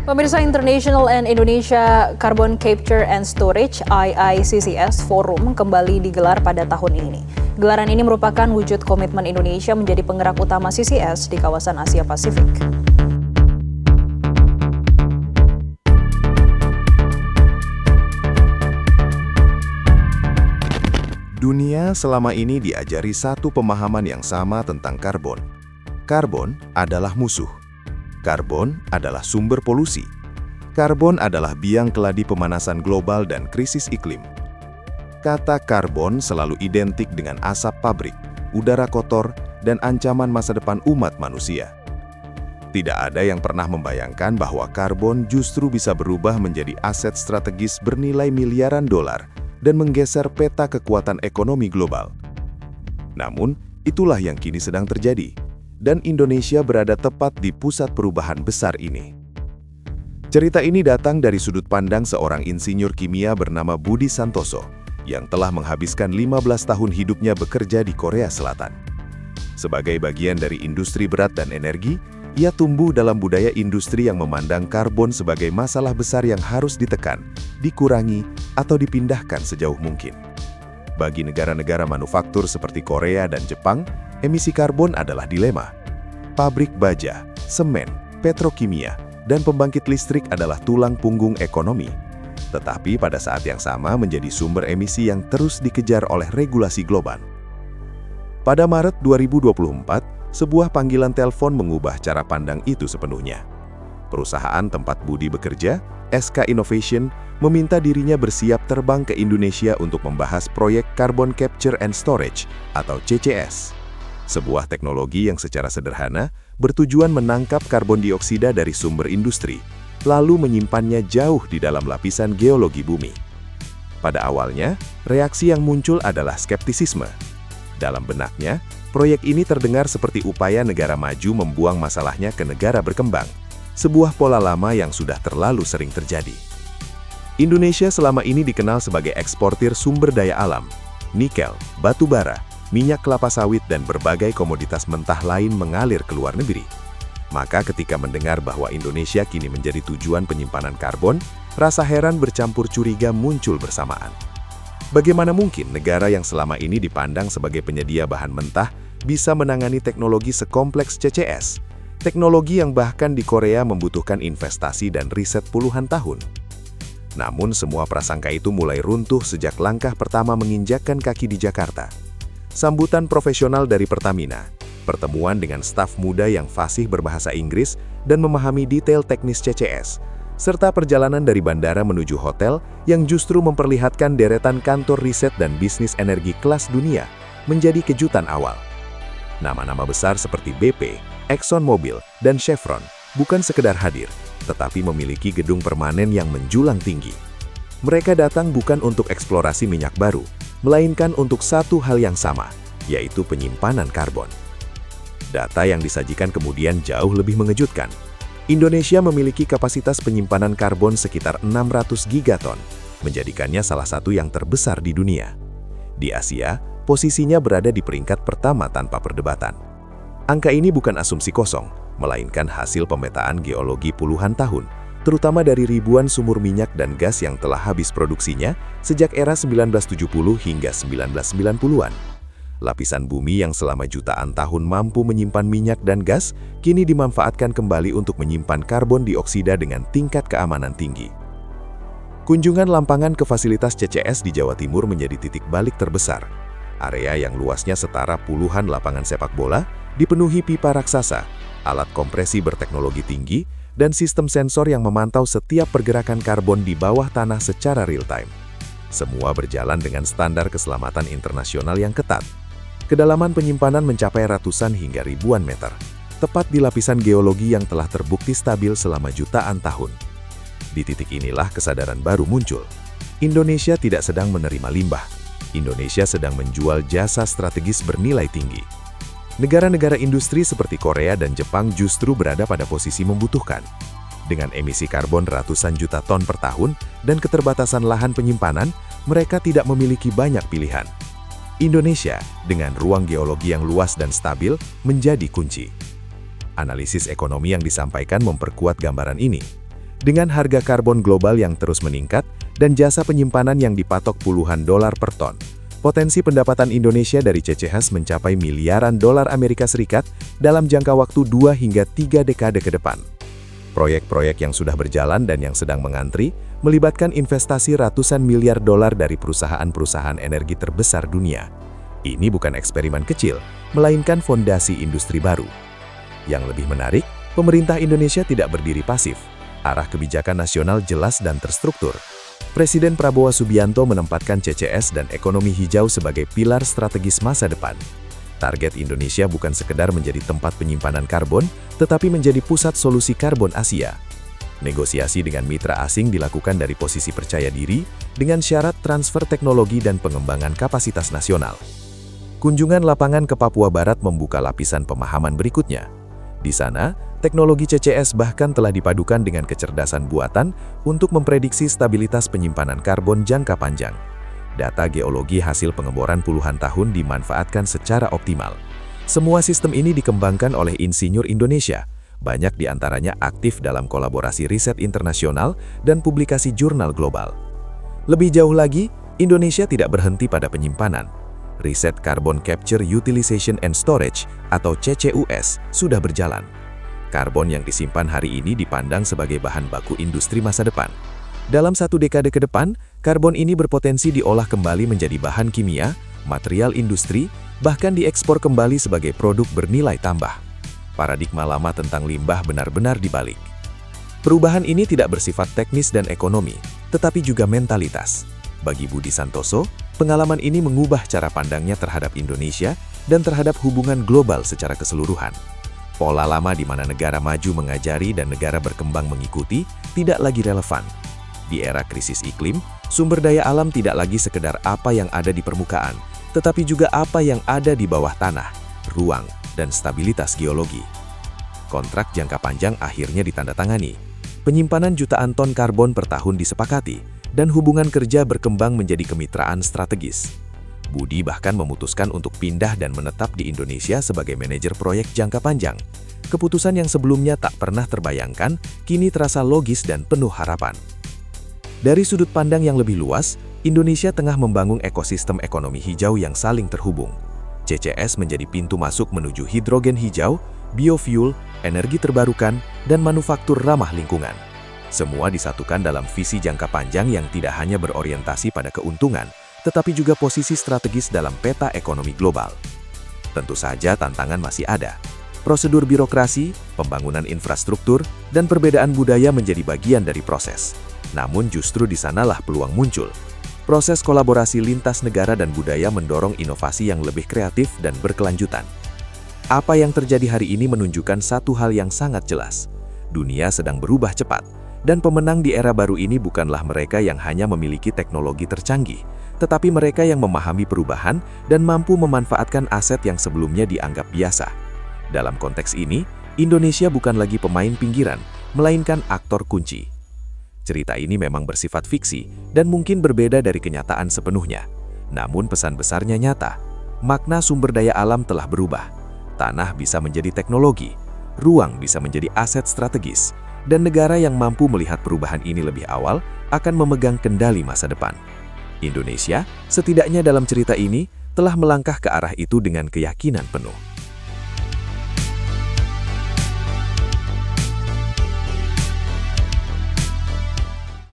Pemirsa, International and Indonesia Carbon Capture and Storage (IICCS) Forum kembali digelar pada tahun ini. Gelaran ini merupakan wujud komitmen Indonesia menjadi penggerak utama CCS di kawasan Asia Pasifik. Dunia selama ini diajari satu pemahaman yang sama tentang karbon. Karbon adalah musuh. Karbon adalah sumber polusi. Karbon adalah biang keladi pemanasan global dan krisis iklim. Kata karbon selalu identik dengan asap pabrik, udara kotor, dan ancaman masa depan umat manusia. Tidak ada yang pernah membayangkan bahwa karbon justru bisa berubah menjadi aset strategis bernilai miliaran dolar dan menggeser peta kekuatan ekonomi global. Namun, itulah yang kini sedang terjadi. Dan Indonesia berada tepat di pusat perubahan besar ini. Cerita ini datang dari sudut pandang seorang insinyur kimia bernama Budi Santoso, yang telah menghabiskan 15 tahun hidupnya bekerja di Korea Selatan. Sebagai bagian dari industri berat dan energi, ia tumbuh dalam budaya industri yang memandang karbon sebagai masalah besar yang harus ditekan, dikurangi, atau dipindahkan sejauh mungkin. Bagi negara-negara manufaktur seperti Korea dan Jepang, emisi karbon adalah dilema. Pabrik baja, semen, petrokimia, dan pembangkit listrik adalah tulang punggung ekonomi. Tetapi pada saat yang sama menjadi sumber emisi yang terus dikejar oleh regulasi global. Pada Maret 2024, sebuah panggilan telepon mengubah cara pandang itu sepenuhnya. Perusahaan tempat Budi bekerja, SK Innovation, meminta dirinya bersiap terbang ke Indonesia untuk membahas proyek Carbon Capture and Storage atau CCS. Sebuah teknologi yang secara sederhana bertujuan menangkap karbon dioksida dari sumber industri, lalu menyimpannya jauh di dalam lapisan geologi bumi. Pada awalnya, reaksi yang muncul adalah skeptisisme. Dalam benaknya, proyek ini terdengar seperti upaya negara maju membuang masalahnya ke negara berkembang, sebuah pola lama yang sudah terlalu sering terjadi. Indonesia selama ini dikenal sebagai eksportir sumber daya alam, nikel, batu bara, minyak kelapa sawit, dan berbagai komoditas mentah lain mengalir ke luar negeri. Maka ketika mendengar bahwa Indonesia kini menjadi tujuan penyimpanan karbon, rasa heran bercampur curiga muncul bersamaan. Bagaimana mungkin negara yang selama ini dipandang sebagai penyedia bahan mentah bisa menangani teknologi sekompleks CCS? Teknologi yang bahkan di Korea membutuhkan investasi dan riset puluhan tahun. Namun semua prasangka itu mulai runtuh sejak langkah pertama menginjakkan kaki di Jakarta. Sambutan profesional dari Pertamina, pertemuan dengan staf muda yang fasih berbahasa Inggris dan memahami detail teknis CCS, serta perjalanan dari bandara menuju hotel yang justru memperlihatkan deretan kantor riset dan bisnis energi kelas dunia, menjadi kejutan awal. Nama-nama besar seperti BP, ExxonMobil, dan Chevron bukan sekedar hadir, tetapi memiliki gedung permanen yang menjulang tinggi. Mereka datang bukan untuk eksplorasi minyak baru, melainkan untuk satu hal yang sama, yaitu penyimpanan karbon. Data yang disajikan kemudian jauh lebih mengejutkan. Indonesia memiliki kapasitas penyimpanan karbon sekitar 600 gigaton, menjadikannya salah satu yang terbesar di dunia. Di Asia, posisinya berada di peringkat pertama tanpa perdebatan. Angka ini bukan asumsi kosong, melainkan hasil pemetaan geologi puluhan tahun, terutama dari ribuan sumur minyak dan gas yang telah habis produksinya sejak era 1970 hingga 1990-an. Lapisan bumi yang selama jutaan tahun mampu menyimpan minyak dan gas, kini dimanfaatkan kembali untuk menyimpan karbon dioksida dengan tingkat keamanan tinggi. Kunjungan Lampangan ke fasilitas CCS di Jawa Timur menjadi titik balik terbesar. Area yang luasnya setara puluhan lapangan sepak bola, dipenuhi pipa raksasa, alat kompresi berteknologi tinggi, dan sistem sensor yang memantau setiap pergerakan karbon di bawah tanah secara real-time. Semua berjalan dengan standar keselamatan internasional yang ketat. Kedalaman penyimpanan mencapai ratusan hingga ribuan meter, tepat di lapisan geologi yang telah terbukti stabil selama jutaan tahun. Di titik inilah kesadaran baru muncul. Indonesia tidak sedang menerima limbah. Indonesia sedang menjual jasa strategis bernilai tinggi. Negara-negara industri seperti Korea dan Jepang justru berada pada posisi membutuhkan. Dengan emisi karbon ratusan juta ton per tahun dan keterbatasan lahan penyimpanan, mereka tidak memiliki banyak pilihan. Indonesia, dengan ruang geologi yang luas dan stabil, menjadi kunci. Analisis ekonomi yang disampaikan memperkuat gambaran ini. Dengan harga karbon global yang terus meningkat dan jasa penyimpanan yang dipatok puluhan dolar per ton, potensi pendapatan Indonesia dari CCS mencapai miliaran dolar Amerika Serikat dalam jangka waktu 2 hingga 3 dekade ke depan. Proyek-proyek yang sudah berjalan dan yang sedang mengantri melibatkan investasi ratusan miliar dolar dari perusahaan-perusahaan energi terbesar dunia. Ini bukan eksperimen kecil, melainkan fondasi industri baru. Yang lebih menarik, pemerintah Indonesia tidak berdiri pasif. Arah kebijakan nasional jelas dan terstruktur. Presiden Prabowo Subianto menempatkan CCS dan ekonomi hijau sebagai pilar strategis masa depan. Target Indonesia bukan sekedar menjadi tempat penyimpanan karbon, tetapi menjadi pusat solusi karbon Asia. Negosiasi dengan mitra asing dilakukan dari posisi percaya diri, dengan syarat transfer teknologi dan pengembangan kapasitas nasional. Kunjungan lapangan ke Papua Barat membuka lapisan pemahaman berikutnya. Di sana, teknologi CCS bahkan telah dipadukan dengan kecerdasan buatan untuk memprediksi stabilitas penyimpanan karbon jangka panjang. Data geologi hasil pengeboran puluhan tahun dimanfaatkan secara optimal. Semua sistem ini dikembangkan oleh insinyur Indonesia, banyak di antaranya aktif dalam kolaborasi riset internasional dan publikasi jurnal global. Lebih jauh lagi, Indonesia tidak berhenti pada penyimpanan. Riset Carbon Capture Utilization and Storage atau CCUS sudah berjalan. Karbon yang disimpan hari ini dipandang sebagai bahan baku industri masa depan. Dalam 1 dekade ke depan, karbon ini berpotensi diolah kembali menjadi bahan kimia, material industri, bahkan diekspor kembali sebagai produk bernilai tambah. Paradigma lama tentang limbah benar-benar dibalik. Perubahan ini tidak bersifat teknis dan ekonomi, tetapi juga mentalitas. Bagi Budi Santoso, pengalaman ini mengubah cara pandangnya terhadap Indonesia dan terhadap hubungan global secara keseluruhan. Pola lama di mana negara maju mengajari dan negara berkembang mengikuti tidak lagi relevan. Di era krisis iklim, sumber daya alam tidak lagi sekedar apa yang ada di permukaan, tetapi juga apa yang ada di bawah tanah, ruang, dan stabilitas geologi. Kontrak jangka panjang akhirnya ditandatangani. Penyimpanan jutaan ton karbon per tahun disepakati, dan hubungan kerja berkembang menjadi kemitraan strategis. Budi bahkan memutuskan untuk pindah dan menetap di Indonesia sebagai manajer proyek jangka panjang. Keputusan yang sebelumnya tak pernah terbayangkan, kini terasa logis dan penuh harapan. Dari sudut pandang yang lebih luas, Indonesia tengah membangun ekosistem ekonomi hijau yang saling terhubung. CCS menjadi pintu masuk menuju hidrogen hijau, biofuel, energi terbarukan, dan manufaktur ramah lingkungan. Semua disatukan dalam visi jangka panjang yang tidak hanya berorientasi pada keuntungan, tetapi juga posisi strategis dalam peta ekonomi global. Tentu saja tantangan masih ada. Prosedur birokrasi, pembangunan infrastruktur, dan perbedaan budaya menjadi bagian dari proses. Namun justru di sanalah peluang muncul. Proses kolaborasi lintas negara dan budaya mendorong inovasi yang lebih kreatif dan berkelanjutan. Apa yang terjadi hari ini menunjukkan satu hal yang sangat jelas. Dunia sedang berubah cepat. Dan pemenang di era baru ini bukanlah mereka yang hanya memiliki teknologi tercanggih, tetapi mereka yang memahami perubahan dan mampu memanfaatkan aset yang sebelumnya dianggap biasa. Dalam konteks ini, Indonesia bukan lagi pemain pinggiran, melainkan aktor kunci. Cerita ini memang bersifat fiksi dan mungkin berbeda dari kenyataan sepenuhnya. Namun pesan besarnya nyata. Makna sumber daya alam telah berubah. Tanah bisa menjadi teknologi, ruang bisa menjadi aset strategis. Dan negara yang mampu melihat perubahan ini lebih awal akan memegang kendali masa depan. Indonesia, setidaknya dalam cerita ini, telah melangkah ke arah itu dengan keyakinan penuh.